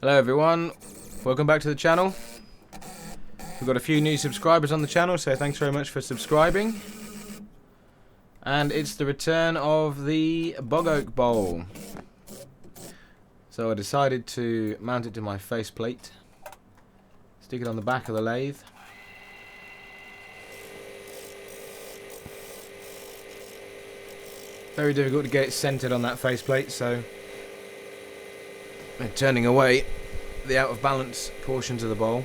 Hello everyone, welcome back to the channel. We've got a few new subscribers on the channel, so thanks very much for subscribing. And it's the return of the Bog Oak Bowl. So I decided to mount it to my faceplate, stick it on the back of the lathe. Very difficult to get it centered on that faceplate, so I'm turning away the out of balance portions of the bowl.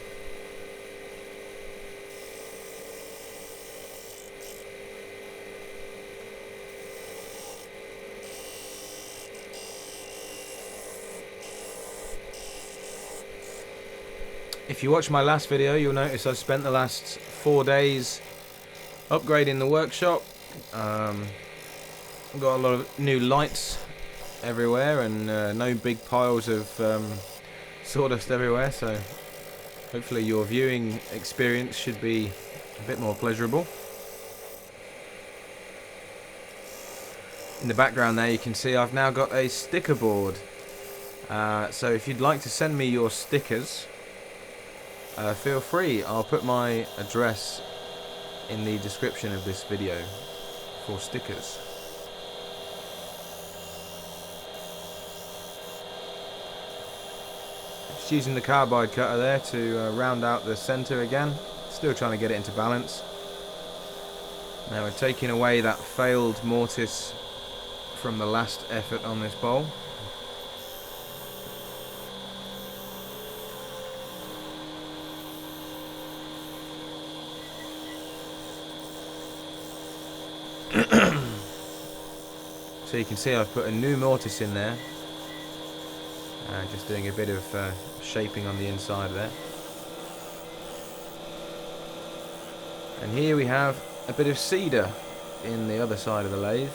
If you watch my last video, you'll notice I spent the last 4 days upgrading the workshop. I've got a lot of new lights everywhere and no big piles of sawdust everywhere, so hopefully your viewing experience should be a bit more pleasurable. In the background there you can see I've now got a sticker board. So if you'd like to send me your stickers, feel free. I'll put my address in the description of this video for stickers. Just using the carbide cutter there to round out the center again. Still trying to get it into balance. Now we're taking away that failed mortise from the last effort on this bowl. So you can see I've put a new mortise in there, just doing a bit of shaping on the inside there. And here we have a bit of cedar in the other side of the lathe,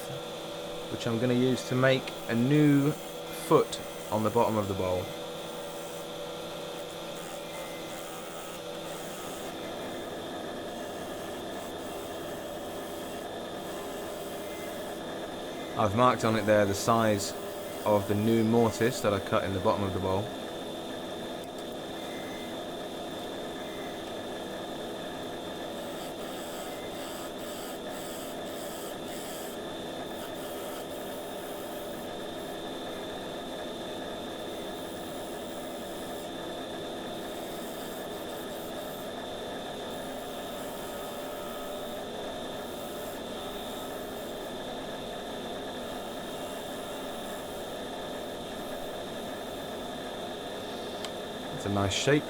which I'm going to use to make a new foot on the bottom of the bowl. I've marked on it there the size of the new mortise that I cut in the bottom of the bowl. It's a nice shape.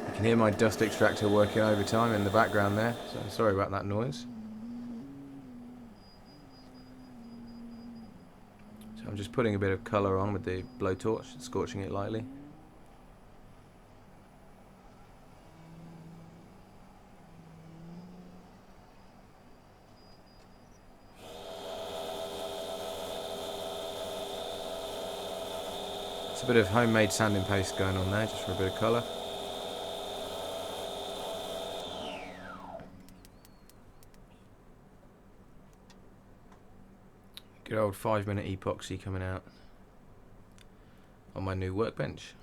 You can hear my dust extractor working overtime in the background there, so sorry about that noise. So I'm just putting a bit of colour on with the blowtorch, scorching it lightly. It's a bit of homemade sanding paste going on there, just for a bit of colour. Good old 5-minute epoxy coming out on my new workbench.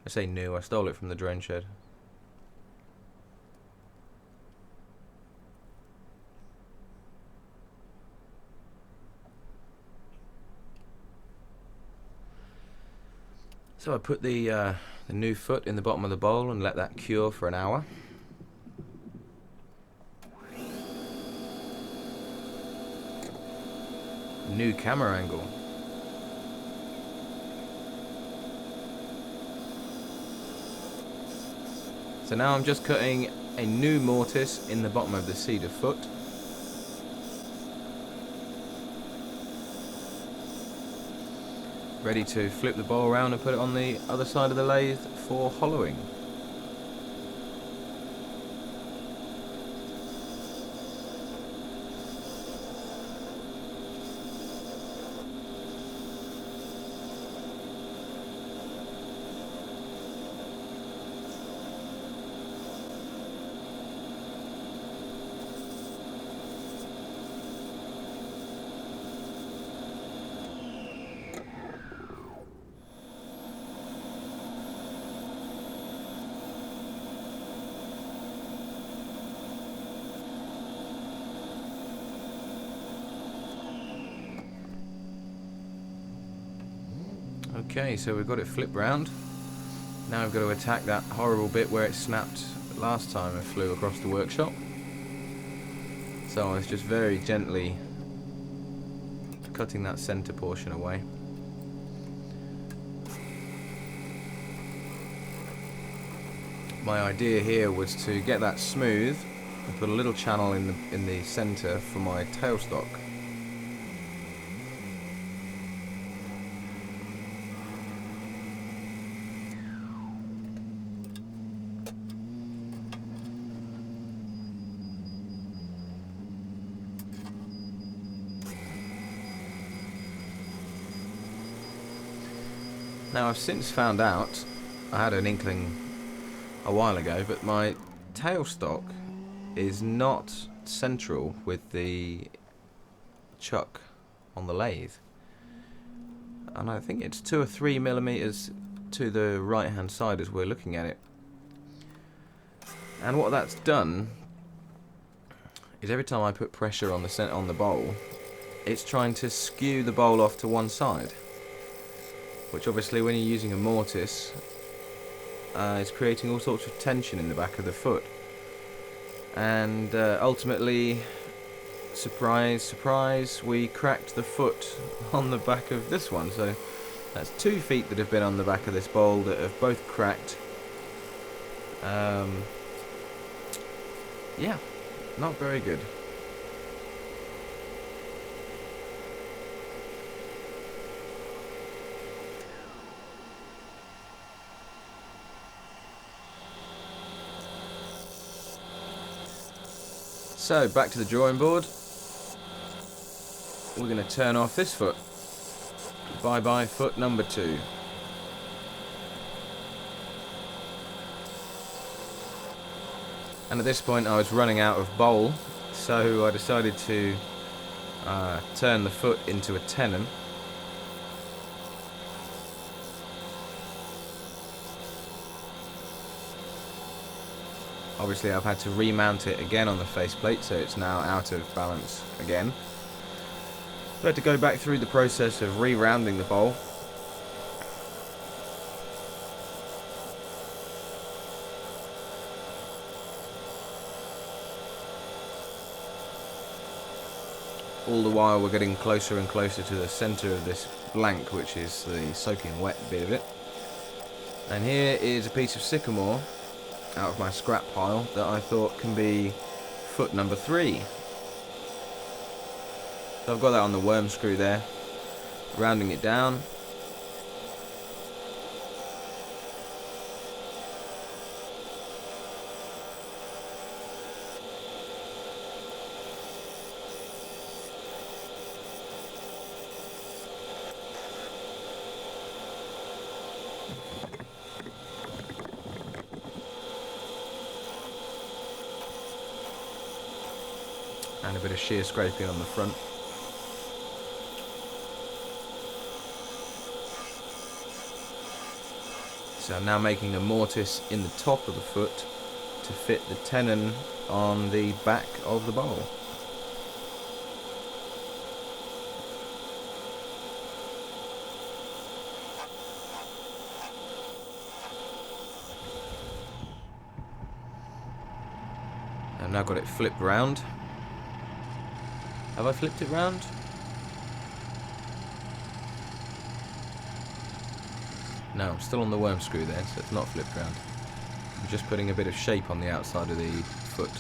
I say new, I stole it from the drone shed. So I put the new foot in the bottom of the bowl and let that cure for an hour. New camera angle. So now I'm just cutting a new mortise in the bottom of the cedar foot. Ready to flip the bowl around and put it on the other side of the lathe for hollowing. Okay, so we've got it flipped round. Now we've got to attack that horrible bit where it snapped last time and flew across the workshop. So I was just very gently cutting that centre portion away. My idea here was to get that smooth and put a little channel in the centre for my tailstock. Now I've since found out, I had an inkling a while ago, but my tailstock is not central with the chuck on the lathe, and I think it's 2 or 3 millimeters to the right hand side as we're looking at it. And what that's done is every time I put pressure on the bowl, it's trying to skew the bowl off to one side, which obviously when you're using a mortise is creating all sorts of tension in the back of the foot, and ultimately, surprise surprise, we cracked the foot on the back of this one. So that's 2 feet that have been on the back of this bowl that have both cracked. Yeah, not very good. So, back to the drawing board. We're going to turn off this foot. Bye-bye foot number 2. And at this point I was running out of bowl, so I decided to turn the foot into a tenon. Obviously I've had to remount it again on the faceplate, so it's now out of balance again. I had to go back through the process of re-rounding the bowl. All the while we're getting closer and closer to the centre of this blank, which is the soaking wet bit of it. And here is a piece of sycamore out of my scrap pile that I thought can be foot number 3. So I've got that on the worm screw there, rounding it down. And a bit of shear scraping on the front. So I'm now making a mortise in the top of the foot to fit the tenon on the back of the bowl. I've now got it flipped round. Have I flipped it round? No, I'm still on the worm screw there, so it's not flipped round. I'm just putting a bit of shape on the outside of the foot.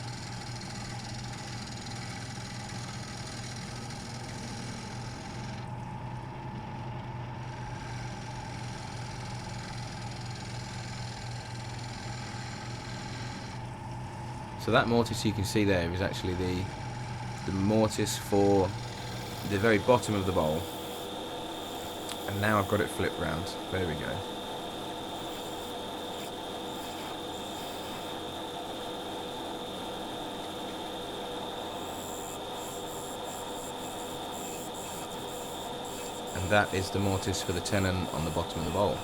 So that mortise you can see there is actually the mortise for the very bottom of the bowl. And now I've got it flipped round. There we go. And that is the mortise for the tenon on the bottom of the bowl.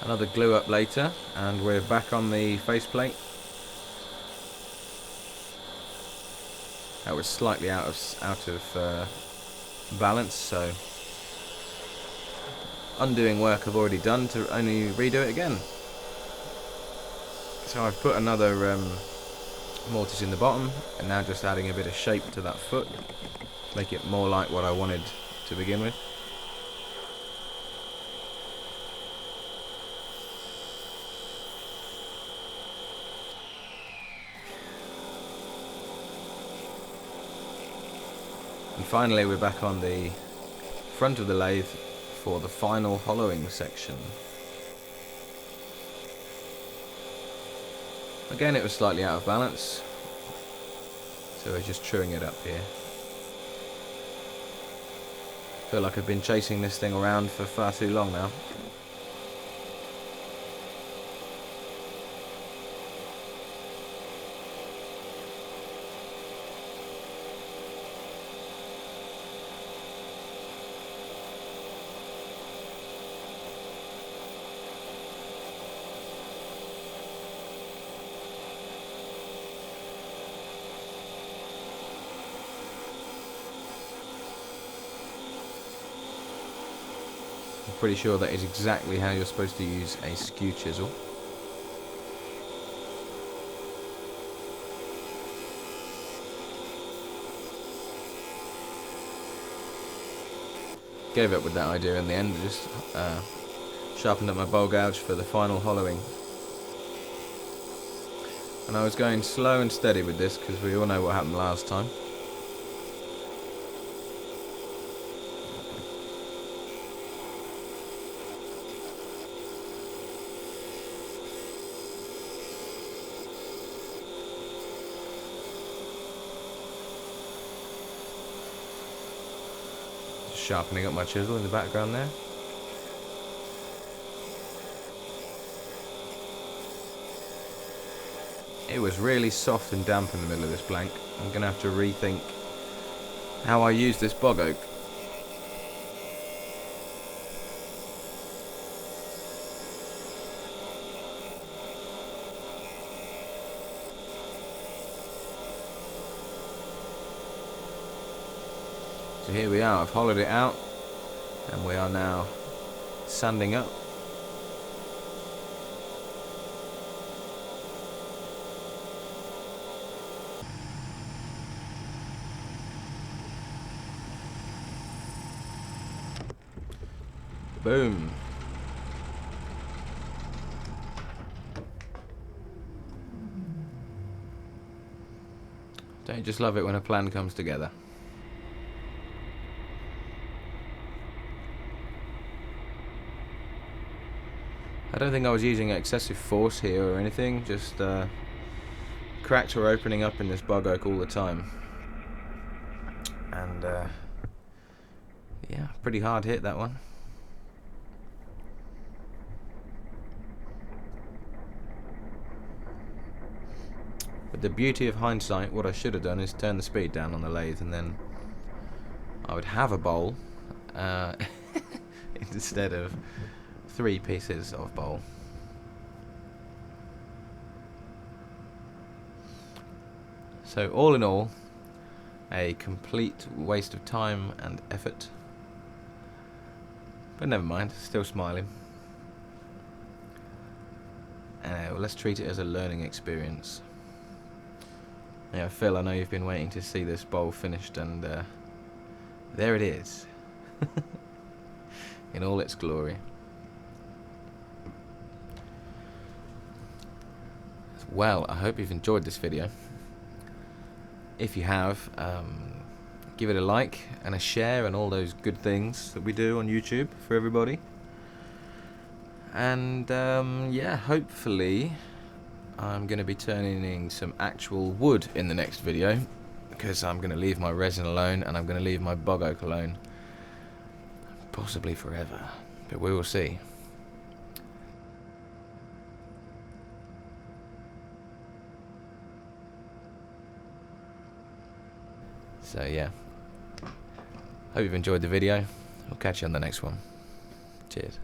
Another glue up later, and we're back on the faceplate. That was slightly out of balance, so undoing work I've already done to only redo it again. So I've put another mortise in the bottom, and now just adding a bit of shape to that foot, make it more like what I wanted to begin with. And finally we're back on the front of the lathe for the final hollowing section. Again, it was slightly out of balance, so we're just truing it up here. Feel like I've been chasing this thing around for far too long now. I'm pretty sure that is exactly how you're supposed to use a skew chisel. Gave up with that idea in the end, just sharpened up my bowl gouge for the final hollowing. And I was going slow and steady with this because we all know what happened last time. Sharpening up my chisel in the background there. It was really soft and damp in the middle of this blank. I'm going to have to rethink how I use this bog oak. So here we are, I've hollowed it out, and we are now sanding up. Boom. Don't you just love it when a plan comes together? I don't think I was using excessive force here or anything, just cracks were opening up in this bog oak all the time. And yeah, pretty hard hit that one. But the beauty of hindsight, what I should have done is turn the speed down on the lathe, and then I would have a bowl instead of 3 pieces of bowl. So all in all, a complete waste of time and effort. But never mind, still smiling. Well, let's treat it as a learning experience. Yeah, Phil, I know you've been waiting to see this bowl finished, and there it is. In all its glory. Well, I hope you've enjoyed this video. If you have, give it a like and a share and all those good things that we do on YouTube for everybody. And yeah, hopefully I'm going to be turning in some actual wood in the next video, because I'm going to leave my resin alone and I'm going to leave my bog oak alone, possibly forever, but we will see. So yeah, hope you've enjoyed the video. I'll catch you on the next one. Cheers.